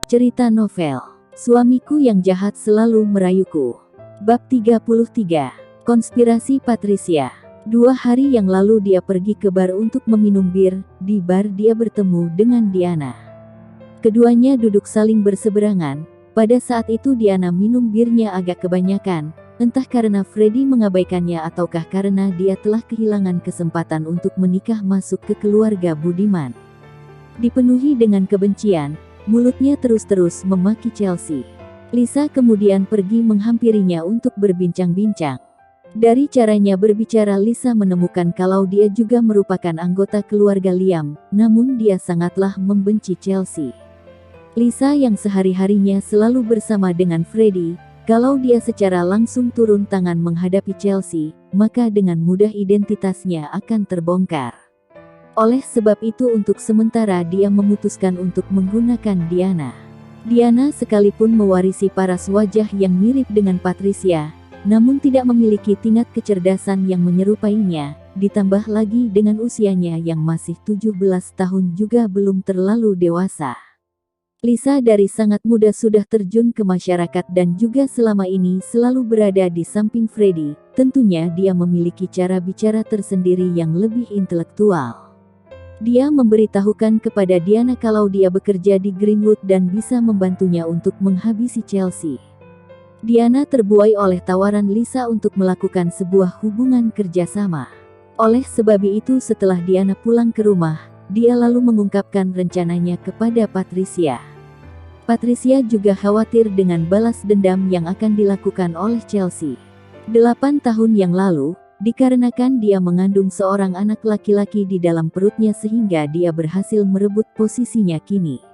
Cerita novel, Suamiku yang Jahat Selalu Merayuku. Bab 33, Konspirasi Patricia. 2 hari yang lalu dia pergi ke bar untuk meminum bir. Di bar dia bertemu dengan Diana. Keduanya duduk saling berseberangan. Pada saat itu Diana minum birnya agak kebanyakan. Entah karena Freddy mengabaikannya ataukah karena dia telah kehilangan kesempatan untuk menikah masuk ke keluarga Budiman. Dipenuhi dengan kebencian, mulutnya terus-terus memaki Chelsea. Lisa kemudian pergi menghampirinya untuk berbincang-bincang. Dari caranya berbicara Lisa menemukan kalau dia juga merupakan anggota keluarga Liam, namun dia sangatlah membenci Chelsea. Lisa yang sehari-harinya selalu bersama dengan Freddy, kalau dia secara langsung turun tangan menghadapi Chelsea, maka dengan mudah identitasnya akan terbongkar. Oleh sebab itu untuk sementara dia memutuskan untuk menggunakan Diana. Diana sekalipun mewarisi paras wajah yang mirip dengan Patricia, namun tidak memiliki tingkat kecerdasan yang menyerupainya, ditambah lagi dengan usianya yang masih 17 tahun juga belum terlalu dewasa. Lisa dari sangat muda sudah terjun ke masyarakat dan juga selama ini selalu berada di samping Freddy. Tentunya dia memiliki cara bicara tersendiri yang lebih intelektual. Dia memberitahukan kepada Diana kalau dia bekerja di Greenwood dan bisa membantunya untuk menghabisi Chelsea. Diana terbuai oleh tawaran Lisa untuk melakukan sebuah hubungan kerjasama. Oleh sebab itu setelah Diana pulang ke rumah, dia lalu mengungkapkan rencananya kepada Patricia. Patricia juga khawatir dengan balas dendam yang akan dilakukan oleh Chelsea. 8 tahun yang lalu, dikarenakan dia mengandung seorang anak laki-laki di dalam perutnya sehingga dia berhasil merebut posisinya kini.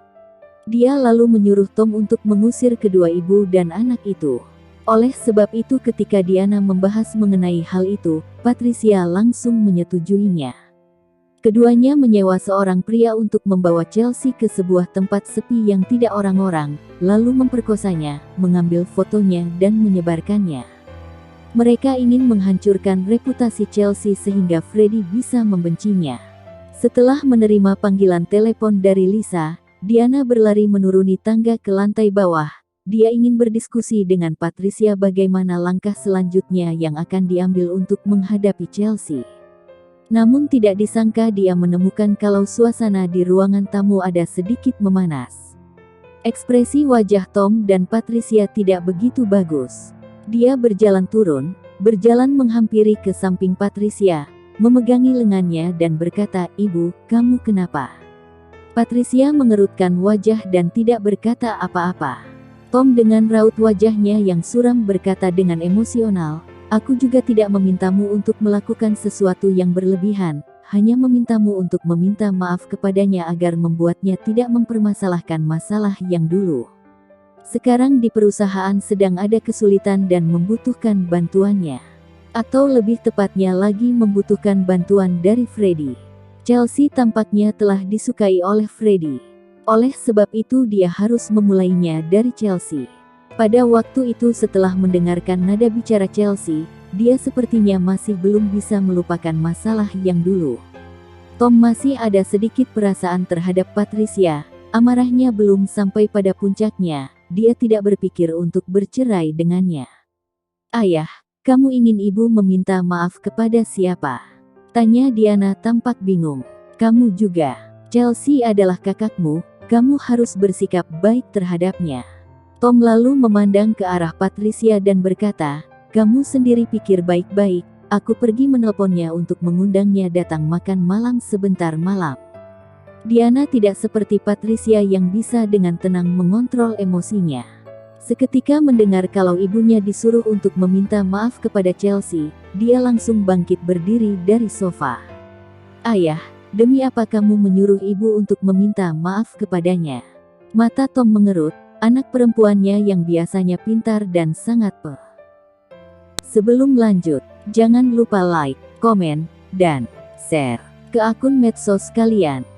Dia lalu menyuruh Tom untuk mengusir kedua ibu dan anak itu. Oleh sebab itu ketika Diana membahas mengenai hal itu, Patricia langsung menyetujuinya. Keduanya menyewa seorang pria untuk membawa Chelsea ke sebuah tempat sepi yang tidak orang-orang, lalu memperkosanya, mengambil fotonya dan menyebarkannya. Mereka ingin menghancurkan reputasi Chelsea sehingga Freddy bisa membencinya. Setelah menerima panggilan telepon dari Lisa, Diana berlari menuruni tangga ke lantai bawah. Dia ingin berdiskusi dengan Patricia bagaimana langkah selanjutnya yang akan diambil untuk menghadapi Chelsea. Namun tidak disangka dia menemukan kalau suasana di ruangan tamu ada sedikit memanas. Ekspresi wajah Tom dan Patricia tidak begitu bagus. Dia berjalan turun, berjalan menghampiri ke samping Patricia, memegangi lengannya dan berkata, "Ibu, kamu kenapa?" Patricia mengerutkan wajah dan tidak berkata apa-apa. Tom dengan raut wajahnya yang suram berkata dengan emosional, "Aku juga tidak memintamu untuk melakukan sesuatu yang berlebihan, hanya memintamu untuk meminta maaf kepadanya agar membuatnya tidak mempermasalahkan masalah yang dulu. Sekarang di perusahaan sedang ada kesulitan dan membutuhkan bantuannya. Atau lebih tepatnya lagi membutuhkan bantuan dari Freddy. Chelsea tampaknya telah disukai oleh Freddy. Oleh sebab itu dia harus memulainya dari Chelsea." Pada waktu itu setelah mendengarkan nada bicara Chelsea, dia sepertinya masih belum bisa melupakan masalah yang dulu. Tom masih ada sedikit perasaan terhadap Patricia, amarahnya belum sampai pada puncaknya. Dia tidak berpikir untuk bercerai dengannya. "Ayah, kamu ingin ibu meminta maaf kepada siapa?" tanya Diana tampak bingung. "Kamu juga. Chelsea adalah kakakmu, kamu harus bersikap baik terhadapnya." Tom lalu memandang ke arah Patricia dan berkata, "Kamu sendiri pikir baik-baik, aku pergi menelponnya untuk mengundangnya datang makan malam sebentar malam." Diana tidak seperti Patricia yang bisa dengan tenang mengontrol emosinya. Seketika mendengar kalau ibunya disuruh untuk meminta maaf kepada Chelsea, dia langsung bangkit berdiri dari sofa. "Ayah, demi apa kamu menyuruh ibu untuk meminta maaf kepadanya?" Mata Tom mengerut, anak perempuannya yang biasanya pintar dan sangat Sebelum lanjut, jangan lupa like, komen, dan share ke akun medsos kalian.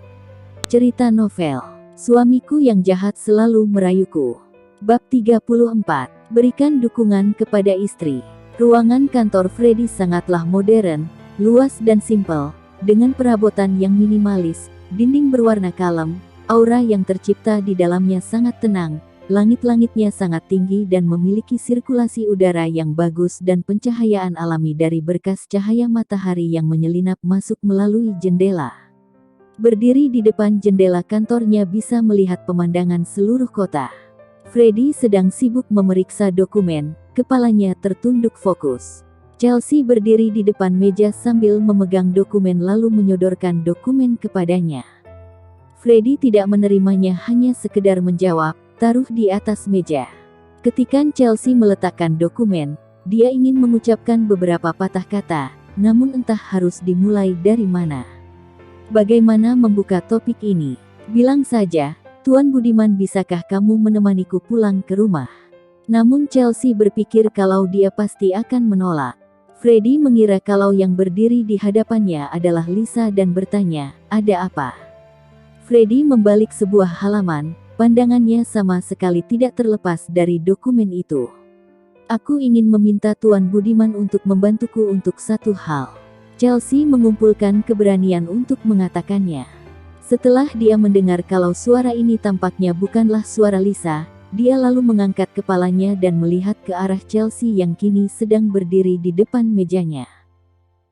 Cerita novel, Suamiku yang Jahat Selalu Merayuku. Bab 34, Berikan dukungan kepada istri. Ruangan kantor Freddy sangatlah modern, luas dan simpel, dengan perabotan yang minimalis, dinding berwarna kalem, Aura yang tercipta di dalamnya sangat tenang, langit-langitnya sangat tinggi dan memiliki sirkulasi udara yang bagus dan pencahayaan alami dari berkas cahaya matahari yang menyelinap masuk melalui jendela. Berdiri di depan jendela kantornya bisa melihat pemandangan seluruh kota. Freddy sedang sibuk memeriksa dokumen, kepalanya tertunduk fokus. Chelsea berdiri di depan meja sambil memegang dokumen lalu menyodorkan dokumen kepadanya. Freddy tidak menerimanya, hanya sekedar menjawab, "Taruh di atas meja." Ketika Chelsea meletakkan dokumen, dia ingin mengucapkan beberapa patah kata, namun entah harus dimulai dari mana. Bagaimana membuka topik ini? Bilang saja, "Tuan Budiman, bisakah kamu menemaniku pulang ke rumah?" Namun Chelsea berpikir kalau dia pasti akan menolak. Freddy mengira kalau yang berdiri di hadapannya adalah Lisa dan bertanya, "Ada apa?" Freddy membalik sebuah halaman, pandangannya sama sekali tidak terlepas dari dokumen itu. "Aku ingin meminta Tuan Budiman untuk membantuku untuk satu hal." Chelsea mengumpulkan keberanian untuk mengatakannya. Setelah dia mendengar kalau suara ini tampaknya bukanlah suara Lisa, dia lalu mengangkat kepalanya dan melihat ke arah Chelsea yang kini sedang berdiri di depan mejanya.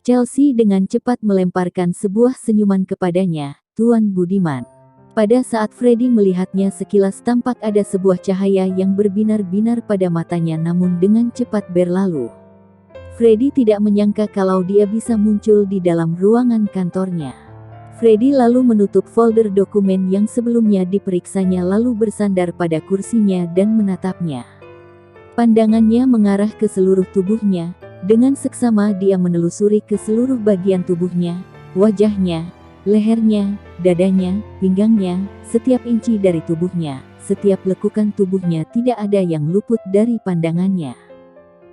Chelsea dengan cepat melemparkan sebuah senyuman kepadanya, "Tuan Budiman." Pada saat Freddy melihatnya sekilas tampak ada sebuah cahaya yang berbinar-binar pada matanya namun dengan cepat berlalu. Freddy tidak menyangka kalau dia bisa muncul di dalam ruangan kantornya. Freddy lalu menutup folder dokumen yang sebelumnya diperiksanya lalu bersandar pada kursinya dan menatapnya. Pandangannya mengarah ke seluruh tubuhnya, dengan seksama dia menelusuri ke seluruh bagian tubuhnya, wajahnya, lehernya, dadanya, pinggangnya, setiap inci dari tubuhnya, setiap lekukan tubuhnya tidak ada yang luput dari pandangannya.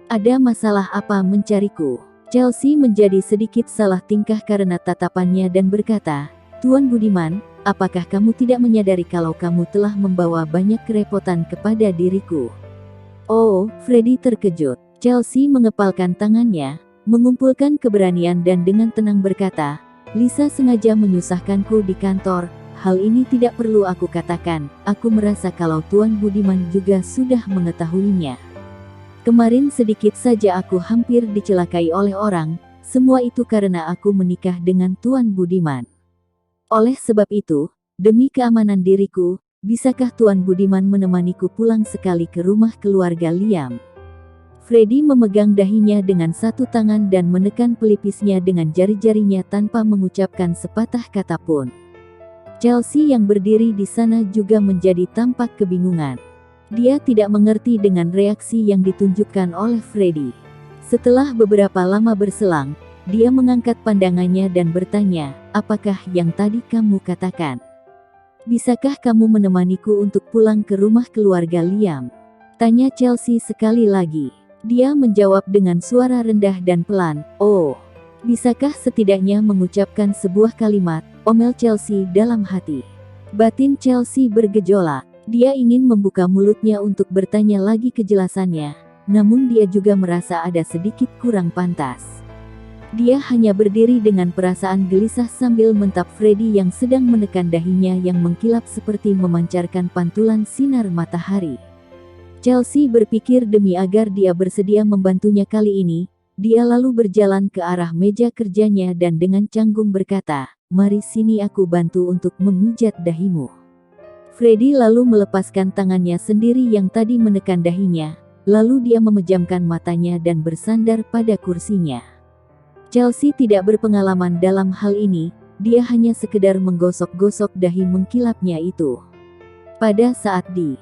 "Ada masalah apa mencariku?" Chelsea menjadi sedikit salah tingkah karena tatapannya dan berkata, "Tuan Budiman, apakah kamu tidak menyadari kalau kamu telah membawa banyak kerepotan kepada diriku?" Oh, Freddy terkejut. Chelsea mengepalkan tangannya, mengumpulkan keberanian dan dengan tenang berkata, "Lisa sengaja menyusahkanku di kantor, hal ini tidak perlu aku katakan, aku merasa kalau Tuan Budiman juga sudah mengetahuinya. Kemarin sedikit saja aku hampir dicelakai oleh orang, semua itu karena aku menikah dengan Tuan Budiman. Oleh sebab itu, demi keamanan diriku, bisakah Tuan Budiman menemaniku pulang sekali ke rumah keluarga Liam?" Freddy memegang dahinya dengan satu tangan dan menekan pelipisnya dengan jari-jarinya tanpa mengucapkan sepatah kata pun. Chelsea yang berdiri di sana juga menjadi tampak kebingungan. Dia tidak mengerti dengan reaksi yang ditunjukkan oleh Freddy. Setelah beberapa lama berselang, dia mengangkat pandangannya dan bertanya, "Apakah yang tadi kamu katakan? Bisakah kamu menemaniku untuk pulang ke rumah keluarga Liam?" tanya Chelsea sekali lagi. Dia menjawab dengan suara rendah dan pelan, "Oh, bisakah setidaknya mengucapkan sebuah kalimat?" omel Chelsea dalam hati. Batin Chelsea bergejolak. Dia ingin membuka mulutnya untuk bertanya lagi kejelasannya, namun dia juga merasa ada sedikit kurang pantas. Dia hanya berdiri dengan perasaan gelisah sambil mentap Freddy yang sedang menekan dahinya yang mengkilap seperti memancarkan pantulan sinar matahari. Chelsea berpikir demi agar dia bersedia membantunya kali ini, dia lalu berjalan ke arah meja kerjanya dan dengan canggung berkata, "Mari sini aku bantu untuk memijat dahimu." Freddy lalu melepaskan tangannya sendiri yang tadi menekan dahinya, lalu dia memejamkan matanya dan bersandar pada kursinya. Chelsea tidak berpengalaman dalam hal ini, dia hanya sekedar menggosok-gosok dahi mengkilapnya itu. Pada saat di